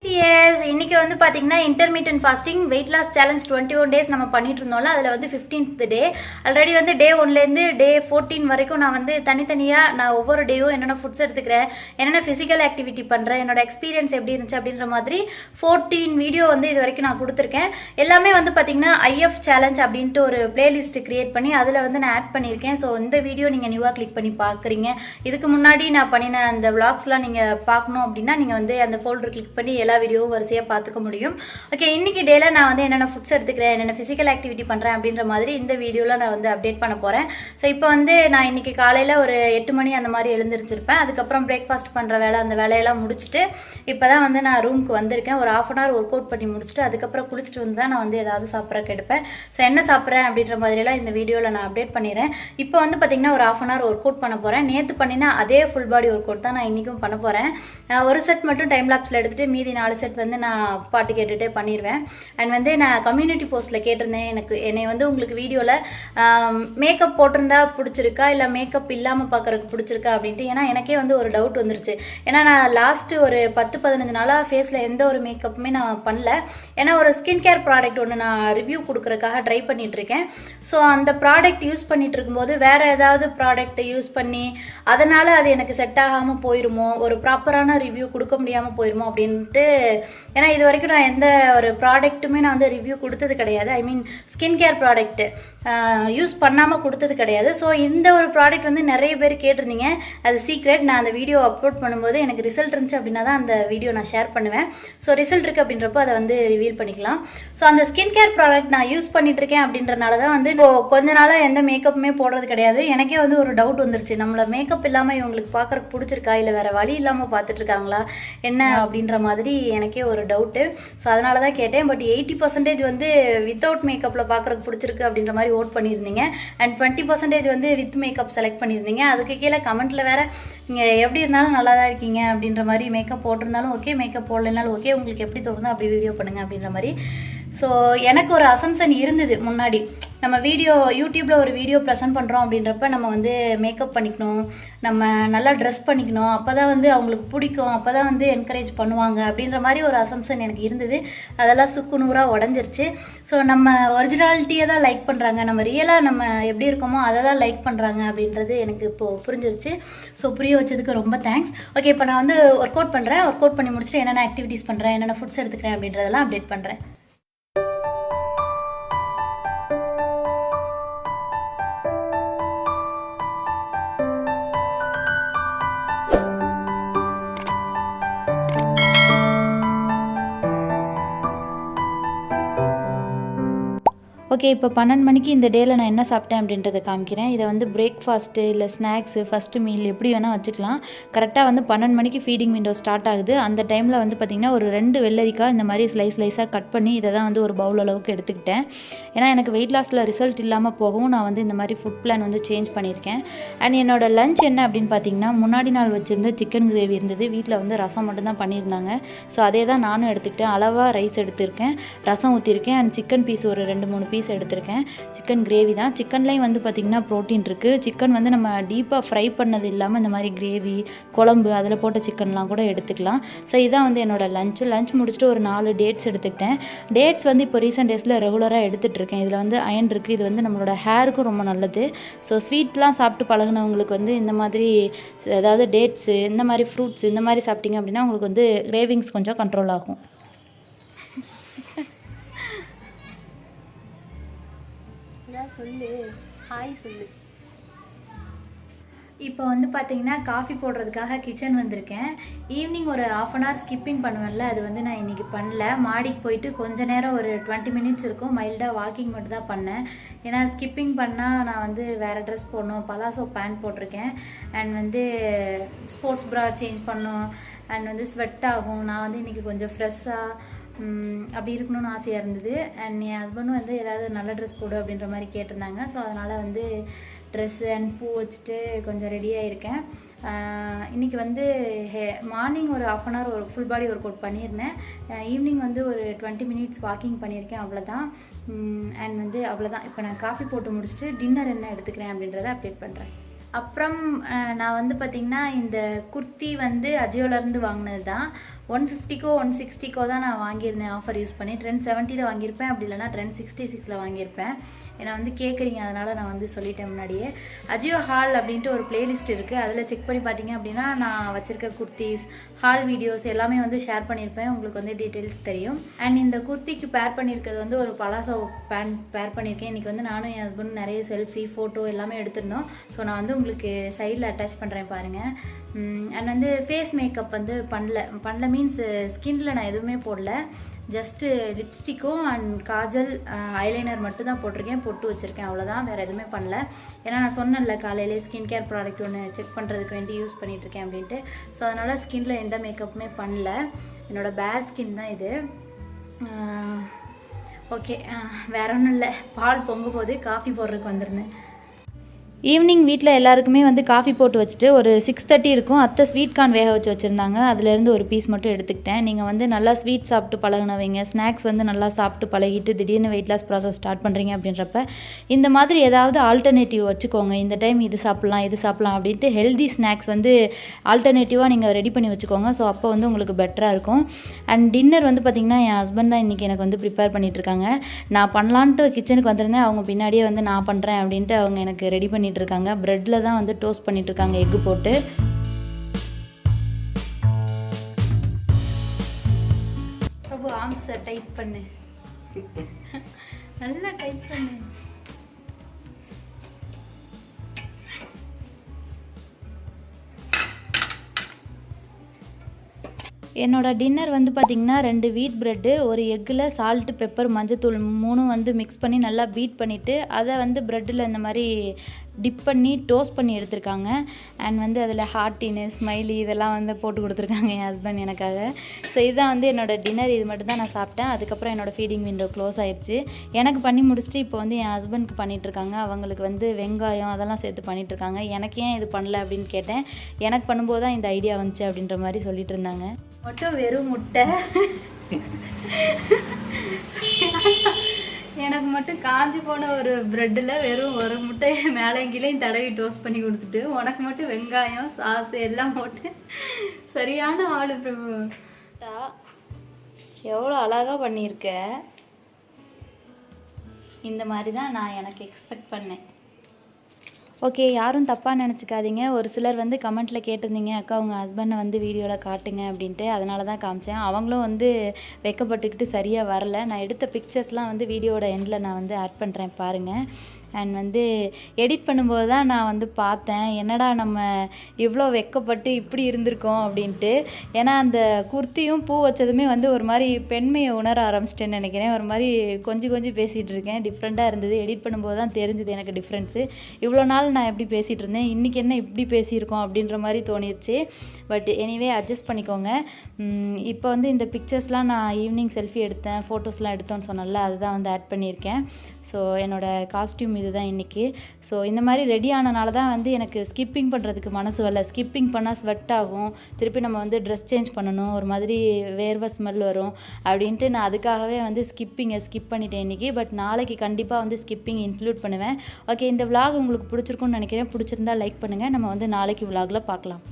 Yes, இன்னைக்கு வந்து பாத்தீங்கன்னா intermittent fasting weight loss challenge 21 days நம்ம பண்ணிட்டு இருந்தோம்ல அதுல வந்து 15th டே ஆல்ரெடி வந்து டே 1ல இருந்து டே 14 வரைக்கும் நான் வந்து தனித்தனியா நான் ஒவ்வொரு டேயும் என்னென்ன ஃபுட்ஸ் எடுத்துக்கிறேன் என்னென்ன physical activity பண்றேன் என்னோட எக்ஸ்பீரியன்ஸ் எப்படி இருந்துச்சு அப்படின்ற மாதிரி 14 வீடியோ வந்து இது வரைக்கும் நான் கொடுத்திருக்கேன் எல்லாமே வந்து பாத்தீங்கன்னா IF challenge அப்படினு ஒரு பிளேலிஸ்ட் கிரியேட் பண்ணி அதுல வந்து நான் ஆட் பண்ணிருக்கேன் சோ இந்த வீடியோ நீங்க நியூவா கிளிக் பண்ணி பாக்குறீங்க இதுக்கு முன்னாடி நான் பண்ணின அந்த vlogsலாம் நீங்க பார்க்கணும் அப்படினா நீங்க வந்து அந்த ஃபோல்டர் கிளிக் பண்ணி எல்லா வீடியோவும் வரிசையா பார்த்துக்க முடியும். ஓகே இன்னைக்கு டேல நான் வந்து என்னென்ன ஃபுட்ஸ் எடுத்துக்கிறேன் என்னென்ன physical activity பண்றேன் அப்படின்ற மாதிரி இந்த வீடியோல நான் வந்து அப்டேட் பண்ண போறேன். சோ இப்போ வந்து நான் இன்னைக்கு காலையில ஒரு 8 மணி அந்த மாதிரி எழுந்திருச்சிருப்பேன். அதுக்கு அப்புறம் பிரேக்ஃபாஸ்ட் பண்ற வேலை அந்த வேலையெல்லாம் முடிச்சிட்டு இப்போதான் வந்து நான் ரூமுக்கு வந்திருக்கேன். ஒரு 1/2 hour வொர்க் அவுட் பண்ணி முடிச்சிட்டு அதுக்கு அப்புறம் குளிச்சிட்டு வந்து தான் நான் வந்து ஏதாவது சாப்பிட்றக்கு எடுப்பேன். சோ என்ன சாப்பிட்றேன் அப்படின்ற மாதிரி எல்லாம் இந்த வீடியோல நான் அப்டேட் பண்ணிடுறேன். இப்போ வந்து பாத்தீங்கன்னா ஒரு 1/2 hour வொர்க் அவுட் பண்ண போறேன். நேத்து பண்ணின அதே ஃபுல் பாடி வொர்க் அவுட் தான் நான் இன்னைக்கும் பண்ண போறேன். ஒரு செட் மட்டும் டைம் லாப்ஸ்ல எடுத்துட்டு மீதி 4 செட் வந்து நான் பாட்டு கேட்டுட்டே பண்ணிடுவேன். அண்ட் வந்து நான் கம்யூனிட்டி போஸ்ட்ல கேட்டிருந்தேன் என்னை வந்து உங்களுக்கு வீடியோல மேக்கப் போட்டிருந்தா பிடிச்சிருக்கா இல்லை மேக்கப் இல்லாமல் பார்க்கறதுக்கு பிடிச்சிருக்கா அப்படின்ட்டு. ஏன்னா எனக்கே வந்து ஒரு டவுட் வந்துருச்சு. ஏன்னா நான் லாஸ்ட் ஒரு 10-15 நாளாக ஃபேஸில் எந்த ஒரு மேக்கப்புமே நான் பண்ணல. ஏன்னா ஒரு ஸ்கின் கேர் ப்ராடக்ட் ஒன்று நான் ரிவ்யூ கொடுக்கறதுக்காக ட்ரை பண்ணிட்டு இருக்கேன். ஸோ அந்த ப்ராடக்ட் யூஸ் பண்ணிட்டு இருக்கும்போது வேற ஏதாவது ப்ராடக்ட்டை யூஸ் பண்ணி அதனால அது எனக்கு செட் ஆகாமல் போயிருமோ ஒரு ப்ராப்பரான ரிவ்யூ கொடுக்க முடியாமல் போயிருமோ அப்படின்ட்டு. ஏன்னா இது வரைக்கும் நான் எந்த ஒரு ப்ராடக்ட்டுமே நான் வந்து ரிவ்யூ கொடுத்தது கிடையாது. ஐ மீன் ஸ்கின் கேர் ப்ராடக்ட் யூஸ் பண்ணாமல் கொடுத்தது கிடையாது. ஸோ இந்த ஒரு ப்ராடக்ட் வந்து நிறைய பேர் கேட்டிருந்தீங்க. அது சீக்ரெட். நான் அந்த வீடியோ அப்லோட் பண்ணும்போது எனக்கு ரிசல்ட் இருந்துச்சு அப்படின்னா தான் அந்த வீடியோ நான் ஷேர் பண்ணுவேன். ஸோ ரிசல்ட் இருக்கு அப்படின்றப்போ அதை வந்து ரிவீல் பண்ணிக்கலாம். ஸோ அந்த ஸ்கின் கேர் ப்ராடக்ட் நான் யூஸ் பண்ணிட்டு இருக்கேன் அப்படின்றனால தான் வந்து இப்போ கொஞ்ச நாளாக எந்த மேக்கப்புமே போடுறது கிடையாது. எனக்கே வந்து ஒரு டவுட் வந்துருச்சு. நம்மள மேக்கப் இல்லாமல் இவங்களுக்கு பார்க்கறதுக்கு பிடிச்சிருக்கா இல்லை வேற வழி இல்லாமல் பார்த்துட்டு இருக்காங்களா என்ன அப்படின்ற மாதிரி எனக்கே ஒரு டவுட்டு. ஸோ அதனால தான் கேட்டேன். பட் 80% வந்து வித்தவுட் மேக்கப்பில் பார்க்குறதுக்கு பிடிச்சிருக்கு அப்படின்ற மாதிரி ஓட் பண்ணியிருந்தீங்க. அண்ட் 20% வந்து வித் மேக்கப் செலக்ட் பண்ணியிருந்தீங்க. அதுக்கு கீழே கமெண்ட்ல வேற நீங்கள் எப்படி இருந்தாலும் நல்லா தான் இருக்கீங்க அப்படின்ற மாதிரி மேக்கப் போட்டிருந்தாலும் ஓகே மேக்கப் போடலைனாலும் ஓகே உங்களுக்கு எப்படி தோணுதோ அப்படி வீடியோ பண்ணுங்க அப்படின்ற மாதிரி. ஸோ எனக்கு ஒரு அசம்ஷன் இருந்தது முன்னாடி. நம்ம வீடியோ யூடியூப்ல ஒரு வீடியோ ப்ரெசென்ட் பண்ணுறோம் அப்படின்றப்ப நம்ம வந்து மேக்கப் பண்ணிக்கணும், நம்ம நல்லா ட்ரெஸ் பண்ணிக்கணும், அப்போ தான் வந்து அவங்களுக்கு பிடிக்கும், அப்போ தான் வந்து என்கரேஜ் பண்ணுவாங்க அப்படின்ற மாதிரி ஒரு அசம்ஷன் எனக்கு இருந்தது. அதெல்லாம் சுக்கு நூறாக உடஞ்சிருச்சு. ஸோ நம்ம ஒரிஜினாலிட்டியை தான் லைக் பண்ணுறாங்க, நம்ம ரியலாக நம்ம எப்படி இருக்கோமோ அதை தான் லைக் பண்ணுறாங்க அப்படின்றது எனக்கு இப்போது புரிஞ்சிருச்சு. ஸோ புரிய வச்சதுக்கு ரொம்ப தேங்க்ஸ். ஓகே இப்போ நான் வந்து ஒர்க் அவுட் பண்ணுறேன். ஒர்க் அவுட் பண்ணி முடிச்சுட்டு என்னென்ன ஆக்டிவிட்டீஸ் பண்ணுறேன் என்னென்ன ஃபுட்ஸ் எடுத்துக்கிறேன் அப்படின்றதெல்லாம் அப்டேட் பண்ணுறேன். ஓகே இப்போ 12 மணிக்கு இந்த டேயில் நான் என்ன சாப்பிட்டேன் அப்படின்றத காமிக்கிறேன். இதை வந்து பிரேக்ஃபாஸ்ட்டு இல்லை ஸ்நாக்ஸு ஃபஸ்ட்டு மீல் எப்படி வேணால் வச்சுக்கலாம். கரெக்டாக வந்து 12 மணிக்கு ஃபீடிங் விண்டோ ஸ்டார்ட் ஆகுது. அந்த டைமில் வந்து பார்த்திங்கன்னா ஒரு 2 வெள்ளரிக்காய் இந்த மாதிரி ஸ்லைஸாக கட் பண்ணி இதை தான் வந்து ஒரு பவுல் அளவுக்கு எடுத்துக்கிட்டேன். ஏன்னா எனக்கு வெயிட் லாஸில் ரிசல்ட் இல்லாமல் போகவும் நான் வந்து இந்த மாதிரி ஃபுட் பிளான் வந்து சேஞ்ச் பண்ணியிருக்கேன். அண்ட் என்னோடய லஞ்ச் என்ன அப்படின்னு பார்த்தீங்கன்னா முன்னாடி நாள் வச்சுருந்த சிக்கன் கிரேவி இருந்தது. வீட்டில் வந்து ரசம் மட்டும்தான் பண்ணியிருந்தாங்க. ஸோ அதே தான் நானும் எடுத்துக்கிட்டேன். அளவாக ரைஸ் எடுத்திருக்கேன், ரசம் ஊற்றிருக்கேன். அண்ட் சிக்கன் பீஸ் ஒரு 2-3 பீஸ் எடுத்திருக்கேன். சிக்கன் கிரேவி தான். சிக்கன்லேயும் வந்து பார்த்திங்கன்னா ப்ரோட்டீன் இருக்குது. சிக்கன் வந்து நம்ம டீப்பாக ஃப்ரை பண்ணது இல்லாமல் இந்த மாதிரி கிரேவி குழம்பு அதில் போட்ட சிக்கன்லாம் கூட எடுத்துக்கலாம். ஸோ இதான் வந்து என்னோடய லஞ்ச் முடிச்சுட்டு ஒரு 4 டேட்ஸ் எடுத்துக்கிட்டேன். டேட்ஸ் வந்து இப்போ ரீசெண்ட் டேஸில் ரெகுலராக எடுத்துகிட்ருக்கேன். இதில் வந்து அயன் இருக்குது. இது வந்து நம்மளோட ஹேருக்கும் ரொம்ப நல்லது. ஸோ ஸ்வீட்லாம் சாப்பிட்டு பழகினவங்களுக்கு வந்து இந்த மாதிரி அதாவது டேட்ஸு இந்த மாதிரி ஃப்ரூட்ஸ் இந்த மாதிரி சாப்பிட்டிங்க அப்படின்னா உங்களுக்கு வந்து கிரேவிங்ஸ் கொஞ்சம் கண்ட்ரோல் ஆகும். சொல்லு ஹாய் சொல்லு. இப்போ வந்து பார்த்தீங்கன்னா காஃபி போடுறதுக்காக கிச்சன் வந்திருக்கேன். ஈவினிங் ஒரு 1/2 hour ஸ்கிப்பிங் பண்ணுவேன்ல அது வந்து நான் இன்றைக்கி பண்ணல. மாடிக்கு போயிட்டு கொஞ்ச நேரம் ஒரு 20 minutes இருக்கும் மைல்டாக வாக்கிங் மட்டும் தான் பண்ணேன். ஏன்னா ஸ்கிப்பிங் பண்ணால் நான் வந்து வேறு ட்ரெஸ் போடணும். பலாசோ பேண்ட் போட்டிருக்கேன். அண்ட் வந்து ஸ்போர்ட்ஸ் ப்ரா சேஞ்ச் பண்ணணும். அண்ட் வந்து ஸ்வெட் ஆகும். நான் வந்து இன்றைக்கி கொஞ்சம் ஃப்ரெஷ்ஷாக அப்படி இருக்கணும்னு ஆசையாக இருந்தது. அண்ட் என் ஹஸ்பண்டும் வந்து ஏதாவது நல்ல ட்ரெஸ் போடு அப்படின்ற மாதிரி கேட்டிருந்தாங்க. ஸோ அதனால் வந்து ட்ரெஸ்ஸு அண்ட் பூ வச்சுட்டு கொஞ்சம் ரெடியாக இருக்கேன். இன்றைக்கி வந்து மார்னிங் ஒரு 1/2 hour ஒரு ஃபுல் பாடி ஒர்க் அவுட் பண்ணியிருந்தேன். ஈவினிங் வந்து ஒரு 20 minutes வாக்கிங் பண்ணியிருக்கேன். அவ்வளோதான். அண்ட் வந்து அவ்வளோதான். இப்போ நான் காஃபி போட்டு முடிச்சுட்டு டின்னர் என்ன எடுத்துக்கிறேன் அப்படின்றத அப்டேட் பண்ணுறேன். அப்புறம் நான் வந்து பார்த்திங்கன்னா இந்த குர்த்தி வந்து அஜியோலேருந்து வாங்கினது தான். 150க்கோ 160க்கோ தான் நான் வாங்கியிருந்தேன் ஆஃபர் யூஸ் பண்ணி. ட்ரெண்ட் 70ல் வாங்கியிருப்பேன், அப்படி இல்லைனா ட்ரெண்ட் 66ல் வாங்கியிருப்பேன். ஏன்னா வந்து கேட்குறீங்க, அதனால் நான் வந்து சொல்லிட்டேன் முன்னாடியே. அஜியோ ஹால் அப்படின்ட்டு ஒரு பிளேலிஸ்ட் இருக்குது, அதில் செக் பண்ணி பார்த்தீங்க அப்படின்னா நான் வச்சுருக்க குர்த்திஸ் ஹால் வீடியோஸ் எல்லாமே வந்து ஷேர் பண்ணியிருப்பேன், உங்களுக்கு வந்து டீட்டெயில்ஸ் தெரியும். அண்ட் இந்த குர்த்திக்கு பேர் பண்ணியிருக்கிறது வந்து ஒரு பலாசோ பேண்ட் பேர் பண்ணியிருக்கேன். இன்றைக்கி வந்து நானும் என் ஹஸ்பண்டும் நிறைய செல்ஃபி ஃபோட்டோ எல்லாமே எடுத்திருந்தோம். ஸோ நான் வந்து உங்களுக்கு சைடில் அட்டாச் பண்ணுறேன் பாருங்கள். அண்ட் வந்து ஃபேஸ் மேக்கப் வந்து பண்ணல மீன்ஸ் ஸ்கின்ல நான் எதுவுமே போடல, ஜஸ்ட்டு லிப்ஸ்டிக்கும் அண்ட் காஜல் ஐலைனர் மட்டும் தான் போட்டிருக்கேன், பொட்டு வச்சுருக்கேன், அவ்வளோதான். வேறு எதுவுமே பண்ணல. ஏன்னா நான் சொன்னேன்ல காலையிலே ஸ்கின் கேர் ப்ராடக்ட் ஒன்று செக் பண்ணுறதுக்கு வேண்டி யூஸ் பண்ணிகிட்ருக்கேன் அப்படின்ட்டு. ஸோ அதனால் ஸ்கின்ல எந்த மேக்கப்புமே பண்ணல. என்னோடய பேட் ஸ்கின் தான் இது. ஓகே, வேற ஒன்றும் இல்லை. பால் பொங்க போது காஃபி போடுறதுக்கு வந்திருந்தேன். ஈவினிங் வீட்டில் எல்லாருக்குமே வந்து காஃபி போட்டு வச்சுட்டு ஒரு 6:30 இருக்கும். அத்தை ஸ்வீட் கார்ன் வேக வச்சு வச்சுருந்தாங்க, அதுலேருந்து ஒரு பீஸ் மட்டும் எடுத்துக்கிட்டேன். நீங்கள் வந்து நல்லா ஸ்வீட் சாப்பிட்டு பழகினவங்க, ஸ்நாக்ஸ் வந்து நல்லா சாப்பிட்டு பழகிட்டு திடீர்னு வெயிட் லாஸ் ப்ராசஸ் ஸ்டார்ட் பண்ணுறீங்க அப்படின்றப்ப இந்த மாதிரி ஏதாவது ஆல்டர்னேட்டிவ் வச்சுக்கோங்க. இந்த டைம் இது சாப்பிட்லாம் அப்படின்ட்டு ஹெல்தி ஸ்நாக்ஸ் வந்து ஆல்டர்னேட்டிவாக நீங்கள் ரெடி பண்ணி வச்சுக்கோங்க. ஸோ அப்போ வந்து உங்களுக்கு பெட்டராக இருக்கும். அண்ட் டின்னர் வந்து பார்த்திங்கன்னா என் ஹஸ்பண்ட் தான் இன்றைக்கி எனக்கு வந்து ப்ரிப்பேர் பண்ணிகிட்ருக்காங்க. நான் பண்ணலான்ட்டு கிச்சனுக்கு வந்திருந்தேன், அவங்க பின்னாடியே வந்து நான் பண்ணுறேன் அப்படின்ட்டு அவங்க எனக்கு ரெடி பண்ணி இருக்காங்க. பிரெட்ல தான் வந்து டோஸ்ட் பண்ணிட்டு இருக்காங்க எக் போட்டு. பிரபு ஆம்ஸ் டைட் பண்ணு, நல்லா டைட் பண்ணு. என்னோட டின்னர் வந்து பார்த்திங்கன்னா 2 வீட் ப்ரெட்டு, ஒரு எக்கில் சால்ட்டு பெப்பர் மஞ்சத்தூள் 3 வந்து மிக்ஸ் பண்ணி நல்லா பீட் பண்ணிவிட்டு அதை வந்து ப்ரெட்டில் இந்த மாதிரி டிப் பண்ணி டோஸ்ட் பண்ணி எடுத்திருக்காங்க. அண்ட் வந்து அதில் ஹார்ட்டின்னு ஸ்மைலி இதெல்லாம் வந்து போட்டு கொடுத்துருக்காங்க என் ஹஸ்பண்ட் எனக்காக. ஸோ இதுதான் வந்து என்னோடய டின்னர். இது மட்டும் தான் நான் சாப்பிட்டேன். அதுக்கப்புறம் என்னோடய ஃபீடிங் விண்டோ க்ளோஸ் ஆயிடுச்சு. எனக்கு பண்ணி முடிச்சுட்டு இப்போ வந்து என் ஹஸ்பண்ட்க்கு பண்ணிகிட்ருக்காங்க. அவங்களுக்கு வந்து வெங்காயம் அதெல்லாம் சேர்த்து பண்ணிகிட்ருக்காங்க. எனக்கு ஏன் இது பண்ணல அப்படின்னு கேட்டேன். எனக்கு பண்ணும்போது தான் இந்த ஐடியா வந்துச்சு அப்படின்ற மாதிரி சொல்லிட்டு இருந்தாங்க. மட்டும் வெறும் முட்டை, எனக்கு மட்டும் காஞ்சி போன ஒரு ப்ரெட்டில் வெறும் ஒரு முட்டையை மேலேங்கிலையும் தடவி டோஸ்ட் பண்ணி கொடுத்துட்டு, உனக்கு மட்டும் வெங்காயம் சாஸ் எல்லாம் போட்டு சரியான ஆளு பிரபு. எவ்வளோ அழகாக பண்ணியிருக்க. இந்த மாதிரி தான் நான் எனக்கு எக்ஸ்பெக்ட் பண்ணேன். ஓகே, யாரும் தப்பாக நினச்சிக்காதீங்க. ஒரு சிலர் வந்து கமெண்ட்டில் கேட்டிருந்தீங்க, அக்கா உங்கள் ஹஸ்பண்டை வந்து வீடியோவில் காட்டுங்க அப்படின்ட்டு. அதனால தான் காமிச்சேன். அவங்களும் வந்து வெட்கப்பட்டுக்கிட்டு சரியாக வரல. நான் எடுத்த பிக்சர்ஸ்லாம் வந்து வீடியோட எண்டில் நான் வந்து ஆட் பண்ணுறேன் பாருங்கள். அண்ட் வந்து எடிட் பண்ணும்போது தான் நான் வந்து பார்த்தேன், என்னடா நம்ம இவ்வளோ வெட்கப்பட்டு இப்படி இருந்திருக்கோம் அப்படின்ட்டு. ஏன்னா அந்த குர்த்தியும் பூ வச்சதுமே வந்து ஒரு மாதிரி பெண்மையை உணர ஆரம்பிச்சிட்டேன்னு நினைக்கிறேன். ஒரு மாதிரி கொஞ்சம் பேசிகிட்டு இருக்கேன், டிஃப்ரெண்ட்டாக இருந்தது. எடிட் பண்ணும்போது தான் தெரிஞ்சுது எனக்கு டிஃப்ரென்ஸு. இவ்வளோ நாள் நான் எப்படி பேசிகிட்டு இருந்தேன், இன்றைக்கி என்ன இப்படி பேசியிருக்கோம் அப்படின்ற மாதிரி தோணிருச்சு. பட் எனிவே அட்ஜஸ்ட் பண்ணிக்கோங்க. இப்போ வந்து இந்த பிக்சர்ஸ்லாம் நான் ஈவினிங் செல்ஃபி எடுத்தேன், ஃபோட்டோஸ்லாம் எடுத்தோன்னு சொன்னல, அதுதான் வந்து ஆட் பண்ணியிருக்கேன். ஸோ என்னோடய காஸ்டியூம் இது தான் இன்றைக்கி. ஸோ இந்த மாதிரி ரெடி ஆனனால தான் வந்து எனக்கு ஸ்கிப்பிங் பண்ணுறதுக்கு மனசு வரல. ஸ்கிப்பிங் பண்ணால் ஸ்வெட் ஆகும், திருப்பி நம்ம வந்து ட்ரெஸ் சேஞ்ச் பண்ணணும், ஒரு மாதிரி வேர்வை ஸ்மெல் வரும் அப்படின்ட்டு நான் அதுக்காகவே வந்து ஸ்கிப்பிங்கை ஸ்கிப் பண்ணிட்டேன் இன்றைக்கி. பட் நாளைக்கு கண்டிப்பாக வந்து ஸ்கிப்பிங் இன்க்ளூட் பண்ணுவேன். ஓகே, இந்த விலாக் உங்களுக்கு பிடிச்சிருக்குன்னு நினைக்கிறேன். பிடிச்சிருந்தா லைக் பண்ணுங்கள். நம்ம வந்து நாளைக்கு விலாகில் பார்க்கலாம்.